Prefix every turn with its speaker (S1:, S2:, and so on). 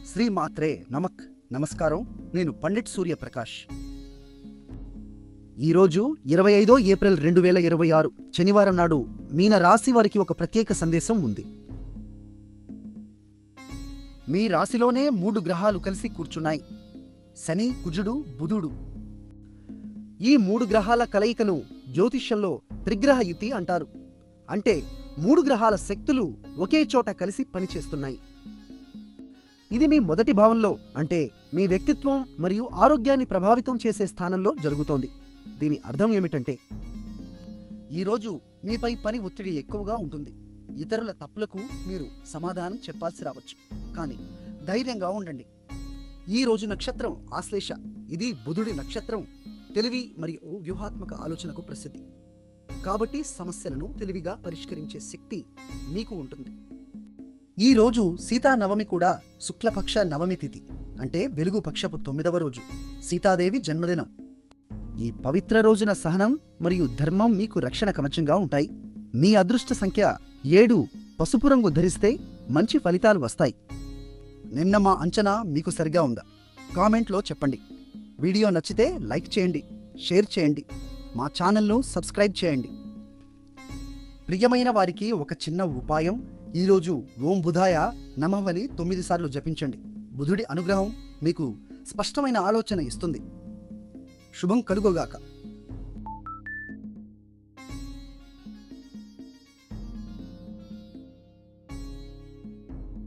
S1: శ్రీ మాత్రే నమస్కారం. నేను పండిట్ సూర్యప్రకాష్. ఈరోజు 25 ఏప్రిల్ 2026 శనివారం నాడు మీన రాశి వారికి ఒక ప్రత్యేక సందేశం ఉంది. మీ రాశిలోనే 3 గ్రహాలు కలిసి కూర్చున్నాయి: శని, కుజుడు, బుధుడు. ఈ 3 గ్రహాల కలయికను జ్యోతిష్యంలో త్రిగ్రహ యుతి అంటారు. అంటే 3 గ్రహాల శక్తులు ఒకే చోట కలిసి పనిచేస్తున్నాయి. ఇది మీ మొదటి భావంలో, అంటే మీ వ్యక్తిత్వం మరియు ఆరోగ్యాన్ని ప్రభావితం చేసే స్థానంలో జరుగుతోంది. దీని అర్థం ఏమిటంటే, ఈరోజు మీపై పని ఒత్తిడి ఎక్కువగా ఉంటుంది. ఇతరుల తప్పులకు మీరు సమాధానం చెప్పాల్సి రావచ్చు. కానీ ధైర్యంగా ఉండండి. ఈ రోజు నక్షత్రం ఆశ్లేష. ఇది బుధుడి నక్షత్రం. తెలివి మరియు వ్యూహాత్మక ఆలోచనకు ప్రసిద్ధి. కాబట్టి సమస్యలను తెలివిగా పరిష్కరించే శక్తి మీకు ఉంటుంది. ఈ రోజు సీతా నవమి కూడా శుక్లపక్ష నవమి తిథి, అంటే వెలుగు పక్షపు 9వ రోజు, సీతాదేవి జన్మదినం. ఈ పవిత్ర రోజున సహనం మరియు ధర్మం మీకు రక్షణ కవచంగా ఉంటాయి. మీ అదృష్ట సంఖ్య 7. పసుపు రంగు ధరిస్తే మంచి ఫలితాలు వస్తాయి. నిన్న మా అంచనా మీకు సరిగా ఉందా? కామెంట్లో చెప్పండి. వీడియో నచ్చితే లైక్ చేయండి, షేర్ చేయండి, మా ఛానల్ను సబ్స్క్రైబ్ చేయండి. ప్రియమైన వారికి ఒక చిన్న ఉపాయం: ఈరోజు ఓం బుధాయ నమః అని 9 సార్లు జపించండి. బుధుడి అనుగ్రహం మీకు స్పష్టమైన ఆలోచన ఇస్తుంది. శుభం కలుగుగాక.